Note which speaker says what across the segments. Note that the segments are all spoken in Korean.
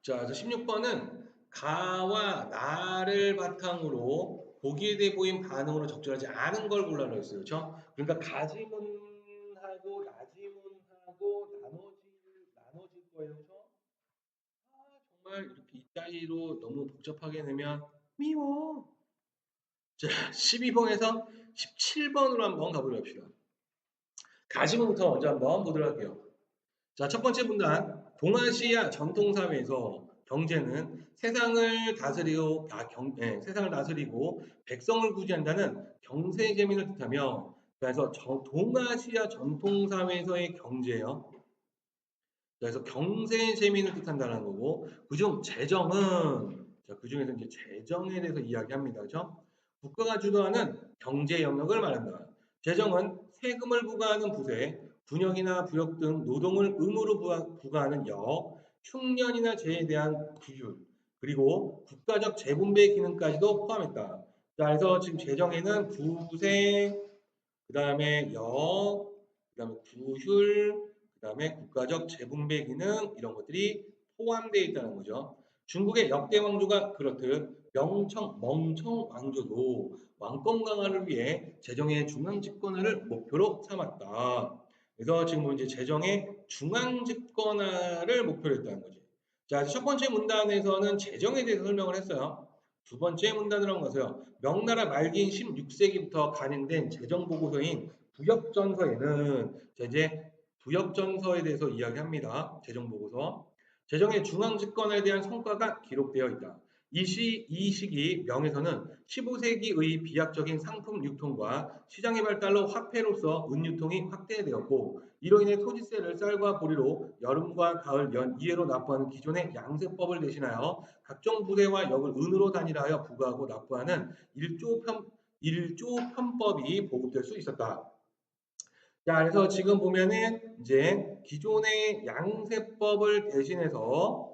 Speaker 1: 자, 그래서 16번은 가와 나를 바탕으로 보기에 대해 보인 반응으로 적절하지 않은 걸 골라라 했어요. 그렇죠? 그러니까 가지문하고 나지문하고 나눠질 거예요. 그렇죠? 정말 이렇게 이따위로 너무 복잡하게 내면 미워. 자, 12번에서 17번으로 한번 가보려 합시다. 가지문부터 먼저 한번 보도록 할게요. 자, 첫 번째 문단. 동아시아 전통사회에서 경제는 세상을 다스리고 백성을 구제한다는 경세 재민을 뜻하며, 그래서 동아시아 전통사회에서의 경제요. 그래서 경세 재민을 뜻한다는 거고, 그중 재정은, 자, 그중에서 이제 재정에 대해서 이야기합니다. 그죠? 국가가 주도하는 경제 영역을 말한다. 재정은 세금을 부과하는 부세, 분역이나 부역 등 노동을 의무로 부과하는 역, 흉년이나 재해에 대한 규율, 그리고 국가적 재분배 기능까지도 포함했다. 자, 그래서 지금 재정에는 부세, 그 다음에 역, 그 다음에 구휼, 그 다음에 국가적 재분배 기능 이런 것들이 포함되어 있다는 거죠. 중국의 역대 왕조가 그렇듯 멍청 왕조도 왕권 강화를 위해 재정의 중앙 집권화를 목표로 삼았다. 그래서 지금 이제 재정의 중앙 집권화를 목표로 했다는 거지. 자, 첫 번째 문단에서는 재정에 대해서 설명을 했어요. 두 번째 문단으로 한번 가세요. 명나라 말기인 16세기부터 간행된 재정보고서인 부역전서에는 이제 부역전서에 대해서 이야기합니다. 재정보고서. 재정의 중앙집권에 대한 성과가 기록되어 있다. 이 시기 명에서는 15세기의 비약적인 상품 유통과 시장의 발달로 화폐로서 은유통이 확대되었고, 이로 인해 토지세를 쌀과 보리로 여름과 가을 연 2회로 납부하는 기존의 양세법을 대신하여 각종 부대와 역을 은으로 단일하여 부과하고 납부하는 일조 편법이 보급될 수 있었다. 자, 그래서 지금 보면은 이제 기존의 양세법을 대신해서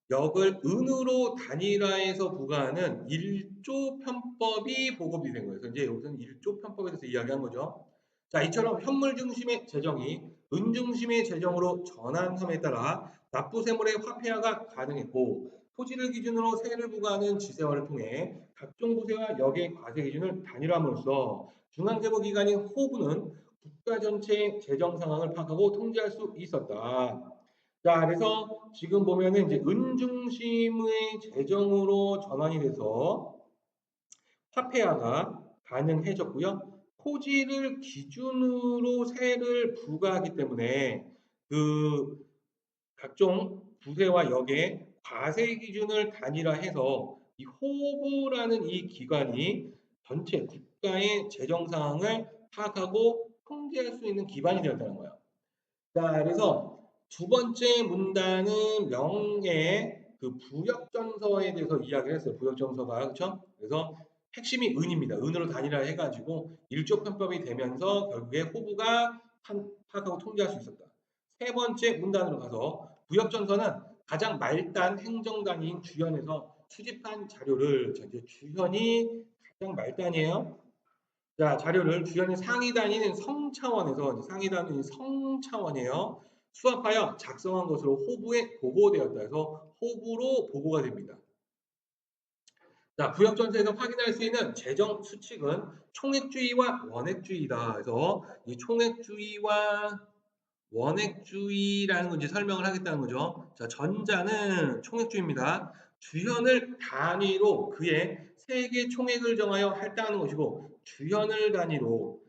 Speaker 1: 역을 은으로 단일화해서 부과하는 일조 편법이 보급이 된 거예요. 그래서 이제 여기서는 일조 편법에 대해서 이야기한 거죠. 자, 이처럼 현물 중심의 재정이 은 중심의 재정으로 전환함에 따라 납부세물의 화폐화가 가능했고, 토지를 기준으로 세를 부과하는 지세화를 통해 각종 부세와 역의 과세 기준을 단일화함으로써 중앙정부기관인 호부는 국가 전체의 재정 상황을 파악하고 통제할 수 있었다. 자, 그래서 지금 보면은 이제 은 중심의 재정으로 전환이 돼서 화폐화가 가능해졌고요. 토지를 기준으로 세를 부과하기 때문에 그 각종 부세와 역의 과세 기준을 단일화해서 이 호부라는 이 기관이 전체 국가의 재정 상황을 파악하고 통제할 수 있는 기반이 되었다는 거예요. 자, 그래서 두 번째 문단은 명의 그 부역전서에 대해서 이야기를 했어요. 부역전서가 그렇죠? 그래서 핵심이 은입니다. 은으로 단일화 해가지고 일조편법이 되면서 결국에 호부가 파악하고 통제할 수 있었다. 세 번째 문단으로 가서 부역전서는 가장 말단 행정단위인 주현에서 수집한 자료를 이제 주현이 가장 말단이에요. 자, 자료를 주연의 상위 단위는 성차원에서 상위 단위는 성차원이에요. 수합하여 작성한 것으로 호부에 보고되었다 해서 호부로 보고가 됩니다. 자, 부역전서에서 확인할 수 있는 재정 수칙은 총액주의와 원액주의다. 그래서 이 총액주의와 원액주의라는 건 이제 설명을 하겠다는 거죠. 자, 전자는 총액주의입니다. 주현을 단위로 그의 세계 총액을 정하여 할당하는 것이고, 주현을 단위로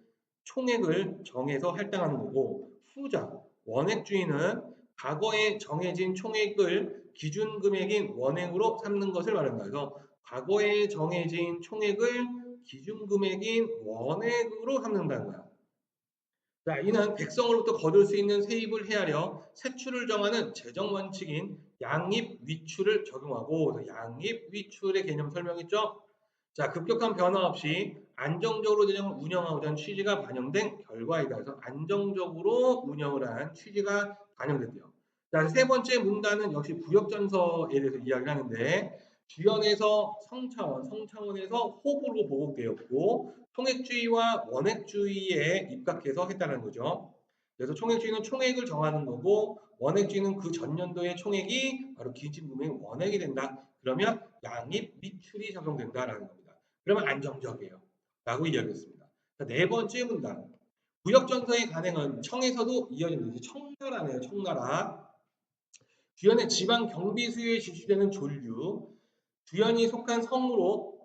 Speaker 1: 총액을 정해서 할당하는 거고, 후자 원액주의는 과거에 정해진 총액을 기준 금액인 원액으로 삼는 것을 말한다. 그래서 과거에 정해진 총액을 기준 금액인 원액으로 삼는다는 거야. 자, 이는 백성으로부터 거둘 수 있는 세입을 헤아려 세출을 정하는 재정 원칙인 양입 위출을 적용하고, 그래서 양입 위출의 개념 설명했죠. 자, 급격한 변화 없이 안정적으로 재정을 운영하고자 하는 취지가 반영된 결과이다. 그래서 안정적으로 운영을 한 취지가 반영됐대요. 자, 세 번째 문단은 역시 부역전서에 대해서 이야기를 하는데, 주연에서 성차원에서 호불호 보급되었고, 총액주의와 원액주의에 입각해서 했다는 거죠. 그래서 총액주의는 총액을 정하는 거고 원액주의는 그 전년도의 총액이 바로 기준금액 원액이 된다. 그러면 양입 미출이 적용된다라는 겁니다. 그러면 안정적이에요. 라고 이야기했습니다. 자, 네 번째 문단. 구역전서의 간행은 청에서도 이어집니다. 청나라네요. 청나라. 주연의 지방 경비 수요에 지출되는 존류, 주연이 속한 성으로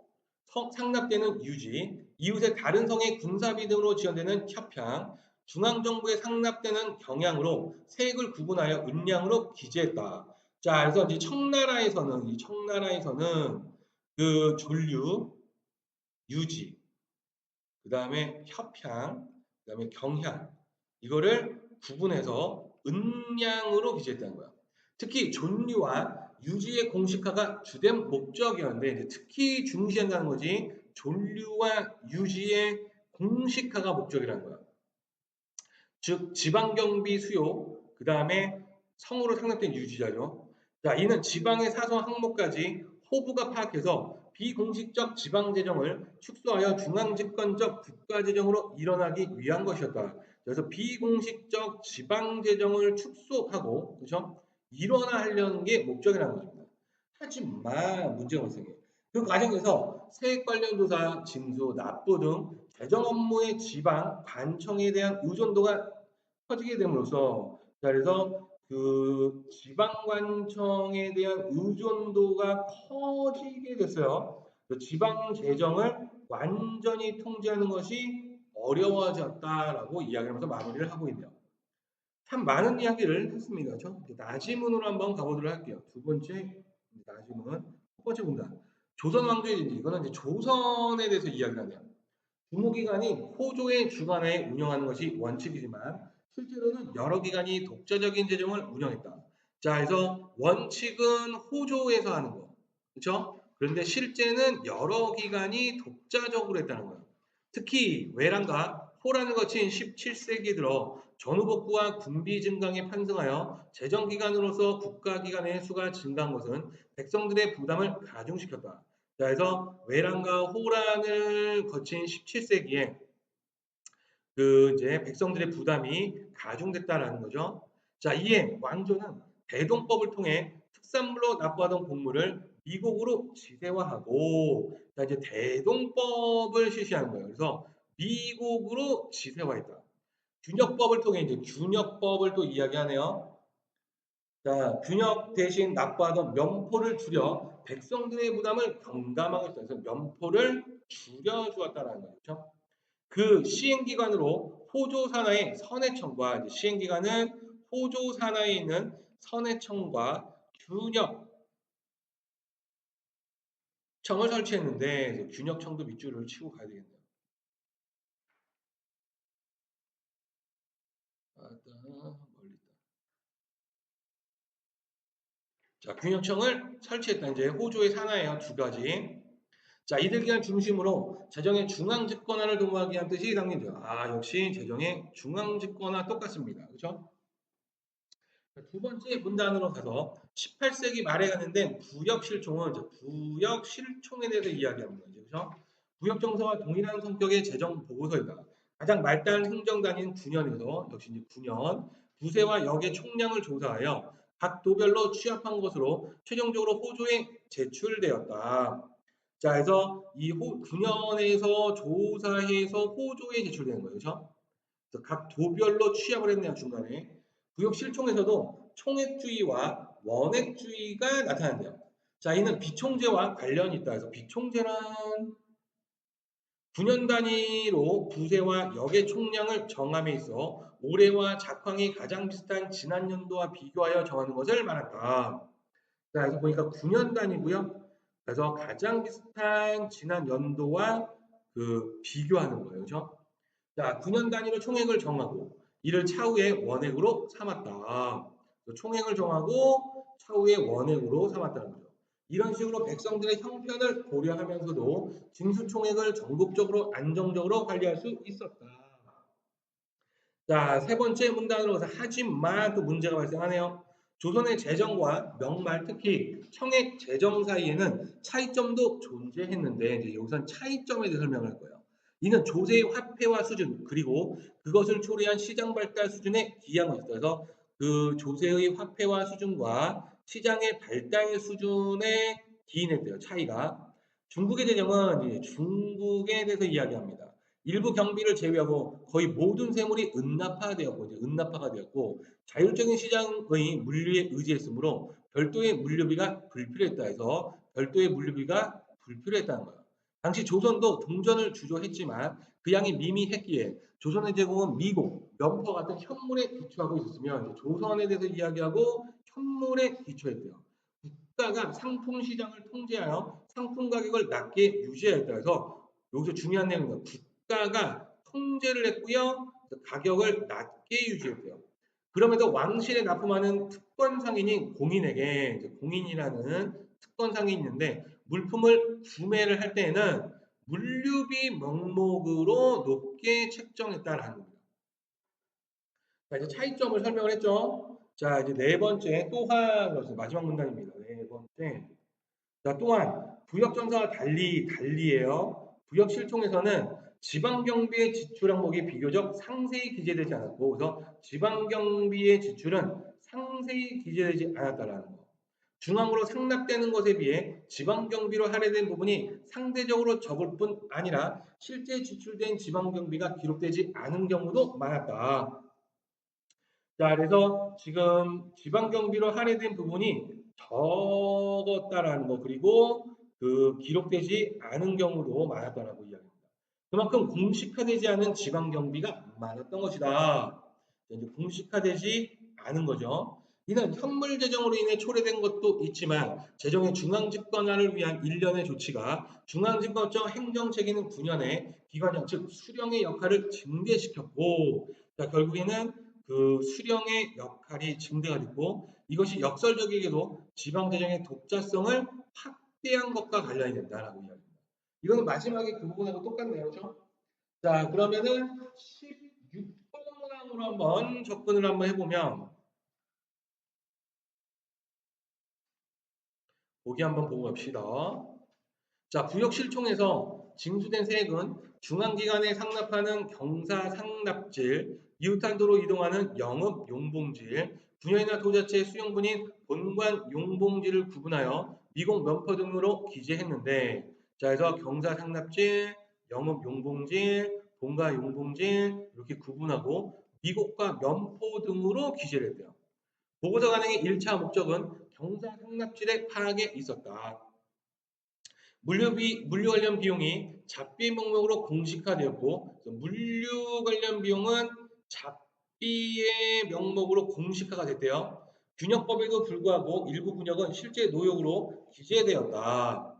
Speaker 1: 상납되는 유지, 이웃의 다른 성의 군사비 등으로 지원되는 협향, 중앙정부에 상납되는 경향으로 세액을 구분하여 은량으로 기재했다. 자, 그래서 이제 청나라에서는 그 존류, 유지, 그 다음에 협향, 그 다음에 경향, 이거를 구분해서 은량으로 기재했다는 거야. 특히 존류와 유지의 공식화가 주된 목적이었는데 이제 특히 중시한다는 거지. 존류와 유지의 공식화가 목적이라는 거야. 즉 지방경비 수요, 그 다음에 성으로 상납된 유지자죠. 자, 이는 지방의 사소한 항목까지 호부가 파악해서 비공식적 지방재정을 축소하여 중앙집권적 국가재정으로 일어나기 위한 것이었다. 그래서 비공식적 지방재정을 축소하고, 그렇죠? 일원화하려는 게 목적이라는 것입니다. 하지만 문제가 발생해. 그 과정에서 세액 관련 조사, 징수, 납부 등 재정 업무의 지방 관청에 대한 의존도가 커지게 됨으로써, 자, 그래서 그 지방관청에 대한 의존도가 커지게 됐어요. 그 지방 재정을 완전히 통제하는 것이 어려워졌다라고 이야기하면서 마무리를 하고 있네요. 참 많은 이야기를 했습니다. 그렇죠? 나지문으로 한번 가보도록 할게요. 두 번째 나지문, 첫 번째 문단. 조선 왕조의 진지, 이거는 이제 조선에 대해서 이야기를 하네요. 국무기관이 호조의 주관하에 운영하는 것이 원칙이지만 실제로는 여러 기관이 독자적인 재정을 운영했다. 자, 그래서 원칙은 호조에서 하는 거. 그렇죠? 그런데 실제는 여러 기관이 독자적으로 했다는 거예요. 특히 외란과 호란을 거친 17세기 들어 전후복구와 군비 증강에 편승하여 재정기관으로서 국가기관의 수가 증가한 것은 백성들의 부담을 가중시켰다. 자, 그래서 외란과 호란을 거친 17세기에 그 이제 백성들의 부담이 가중됐다라는 거죠. 자, 이에 왕조는 대동법을 통해 특산물로 납부하던 곡물을 미국으로 지대화하고, 자, 이제 대동법을 실시하는 거예요. 그래서 미국으로 지대화했다. 균역법을 통해 이제 균역법을 또 이야기하네요. 자, 균역 대신 납부하던 면포를 줄여 백성들의 부담을 경감하고 있다. 그래서 면포를 줄여주었다는 거죠. 그 시행기관으로 호조산하의 선해청과 시행기관은 호조산하에 있는 선해청과 균역청을 설치했는데 균역청도 밑줄을 치고 가야 되겠네요. 멀리 있다. 자, 균역청을 설치했다. 이제 호조의 산하예요. 두 가지. 자, 이들 기관 중심으로 재정의 중앙 집권화를 도모하기 위한 뜻이 담긴다. 아, 역시 재정의 중앙 집권화 똑같습니다. 그렇죠? 두 번째 문단으로 가서 18세기 말에 가는데 부역실총은 부역실총에 대해서 이야기합니다. 그렇죠? 부역정서와 동일한 성격의 재정 보고서이다. 가장 말단 행정단인 9년에서 역시 이제 9년 부세와 역의 총량을 조사하여 각 도별로 취합한 것으로 최종적으로 호조에 제출되었다. 자, 그래서 이 9년에서 조사해서 호조에 제출되는 거예요. 그렇죠? 각 도별로 취합을 했네요. 중간에. 구역 실총에서도 총액주의와 원액주의가 나타난대요. 자, 이는 비총재와 관련이 있다. 그래서 비총재란 9년 단위로 부세와 역의 총량을 정함에 있어 올해와 작황이 가장 비슷한 지난 연도와 비교하여 정하는 것을 말한다. 자, 그래서 보니까 9년 단위고요. 그래서 가장 비슷한 지난 연도와 그 비교하는 거예요. 그렇죠? 자, 9년 단위로 총액을 정하고 이를 차후에 원액으로 삼았다. 총액을 정하고 차후에 원액으로 삼았다는 거죠. 이런 식으로 백성들의 형편을 고려하면서도 징수총액을 전국적으로 안정적으로 관리할 수 있었다. 자, 세 번째 문단으로 가서 하지만 또 문제가 발생하네요. 조선의 재정과 명말, 특히 청액 재정 사이에는 차이점도 존재했는데 이제 여기선 차이점에 대해 설명할 거예요. 이는 조세의 화폐화 수준 그리고 그것을 초래한 시장 발달 수준에 기이한 것이다. 그래서 그 조세의 화폐화 수준과 시장의 발달 수준에 기인했대요. 차이가. 중국의 재정은 이제 중국에 대해서 이야기합니다. 일부 경비를 제외하고 거의 모든 세물이 은납화되었고 이제 은납화가 되었고 자율적인 시장의 물류에 의지했으므로 별도의 물류비가 불필요했다 해서 별도의 물류비가 불필요했다는 거예요. 당시 조선도 동전을 주조했지만 그 양이 미미했기에 조선의 제공은 미국, 면포 같은 현물에 기초하고 있었으면 조선에 대해서 이야기하고 현물에 기초했대요. 국가가 상품 시장을 통제하여 상품 가격을 낮게 유지했다 해서 여기서 중요한 내용입니다. 국가가 통제를 했고요. 가격을 낮게 유지했대요. 그럼에도 왕실에 납품하는 특권 상인인 공인에게 공인이라는 특권 상인이 있는데 물품을 구매를 할 때에는 물류비 명목으로 높게 책정했다라는 겁니다. 자, 이제 차이점을 설명을 했죠. 자, 이제 네 번째 또한 마지막 문단입니다. 네 번째. 자, 또한 부역 정사와 달리예요. 부역 실총에서는 지방 경비의 지출 항목이 비교적 상세히 기재되지 않았고, 그래서 지방 경비의 지출은 상세히 기재되지 않았다라는 거. 중앙으로 상납되는 것에 비해 지방 경비로 할애된 부분이 상대적으로 적을 뿐 아니라 실제 지출된 지방 경비가 기록되지 않은 경우도 많았다. 자, 그래서 지금 지방 경비로 할애된 부분이 적었다라는 거 그리고 그 기록되지 않은 경우도 많았다라고 이야기합니다. 그만큼 공식화되지 않은 지방 경비가 많았던 것이다. 이제 공식화되지 않은 거죠. 이는 현물 재정으로 인해 초래된 것도 있지만 재정의 중앙 집권화를 위한 일련의 조치가 중앙 집권적 행정 체계는 9년에 기관장 즉 수령의 역할을 증대시켰고 자, 결국에는 그 수령의 역할이 증대가 됐고 이것이 역설적이게도 지방 재정의 독자성을 확대한 것과 관련이 된다라고 이야기합니다. 이거는 마지막에 그 부분하고 똑같네요. 그렇죠? 자, 그러면은 16번 문항으로 한번 접근을 한번 해보면 보기 한번 보고 갑시다. 자, 부역실총에서 징수된 세액은 중앙기관에 상납하는 경사상납질, 이웃한도로 이동하는 영업용봉질, 분야이나 도자체 수용분인 본관용봉질을 구분하여 미공 면포 등으로 기재했는데 자, 그래서 경사상납질, 영업용봉질, 본가용봉질 이렇게 구분하고 미곡과 면포 등으로 기재를 했대요. 보고서 관행의 1차 목적은 경사상납질의 파악에 있었다. 물류 관련 비용이 잡비 목록으로 공식화되었고 물류 관련 비용은 잡비의 명목으로 공식화가 됐대요. 균역법에도 불구하고 일부 군역은 실제 노역으로 기재되었다.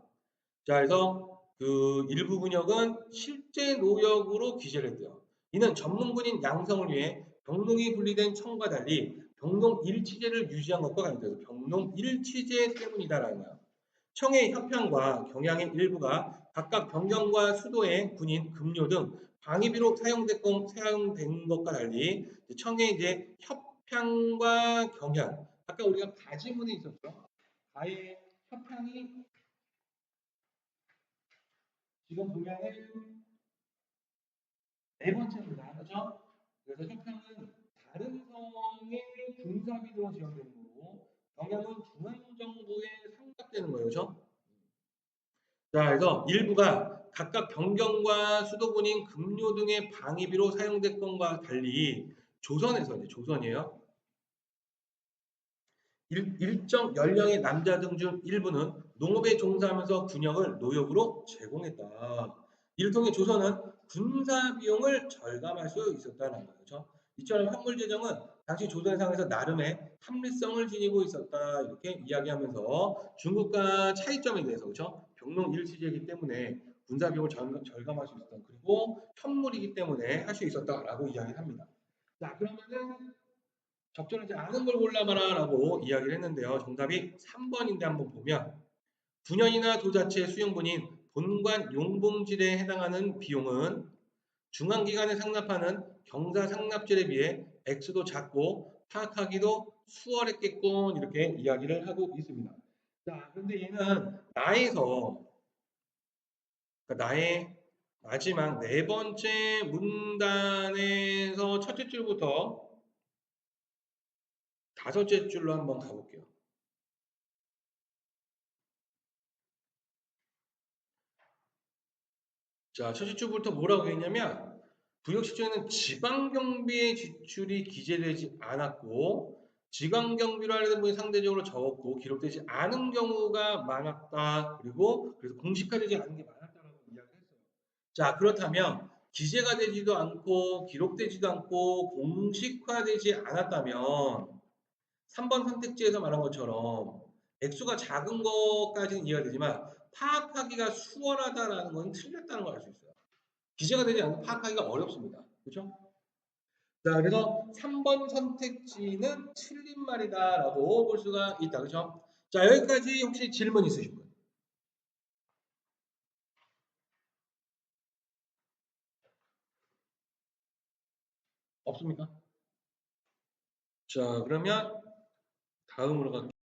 Speaker 1: 자, 그래서 그 일부 군역은 실제 노역으로 기재를 했대요. 이는 전문군인 양성을 위해 병농이 분리된 청과 달리 병농 일치제를 유지한 것과 관련돼서 병농 일치제 때문이다라는 거야. 청의 협평과 경향의 일부가 각각 변경과 수도의 군인, 급료 등 방위비로 사용된 것과 달리 청의 이제 협향과 경향 아까 우리가 가지문에 있었죠. 가의 협향이 지금 보면은 네 번째입니다. 그렇죠? 그래서 협향은 다른 성의 군사비로 지원되는 거고 경향은 중앙정부에 상납되는 거예요. 그렇죠? 자, 그래서 일부가 각각 변경과 수도분인 급료 등의 방위비로 사용된 것과 달리 조선에서 이제 조선이에요. 일정 연령의 남자 등 중 일부는 농업에 종사하면서 군역을 노역으로 제공했다. 이를 통해 조선은 군사 비용을 절감할 수 있었다는 거죠. 이처럼 현물 재정은 당시 조선상에서 나름의 합리성을 지니고 있었다 이렇게 이야기하면서 중국과 차이점에 대해서 그렇죠. 병농 일치제이기 때문에 군사 비용을 절감할 수 있었다. 그리고 현물이기 때문에 할 수 있었다라고 이야기를 합니다. 자, 그러면은 적절하지 않은 걸 골라봐라라고 이야기를 했는데요. 정답이 3번인데 한번 보면 분연이나 도자체 수용분인 본관 용봉질에 해당하는 비용은 중앙기관에 상납하는 경사상납질에 비해 액수도 작고 파악하기도 수월했겠군 이렇게 이야기를 하고 있습니다. 자, 그런데 얘는 나에서 그러니까 나의 마지막 네 번째 문단에서 첫째 줄부터 다섯째 줄로 한번 가볼게요. 자, 첫째 줄부터 뭐라고 했냐면 부역시장에는 지방경비의 지출이 기재되지 않았고 지방경비로 하는 부분이 상대적으로 적었고 기록되지 않은 경우가 많았다. 그리고 그래서 공식화되지 않은 게 많았다라고 이야기했어요. 자, 그렇다면 기재가 되지도 않고 기록되지도 않고 공식화되지 않았다면 3번 선택지에서 말한 것처럼 액수가 작은 것까지는 이해가 되지만 파악하기가 수월하다라는 건 틀렸다는 걸 알 수 있어요. 기재가 되지 않고 파악하기가 어렵습니다. 그렇죠? 자, 그래서 3번 선택지는 틀린 말이다라고 볼 수가 있다. 그렇죠? 자, 여기까지 혹시 질문 있으신 분? 없습니까? 자, 그러면 다음으로 갈게요.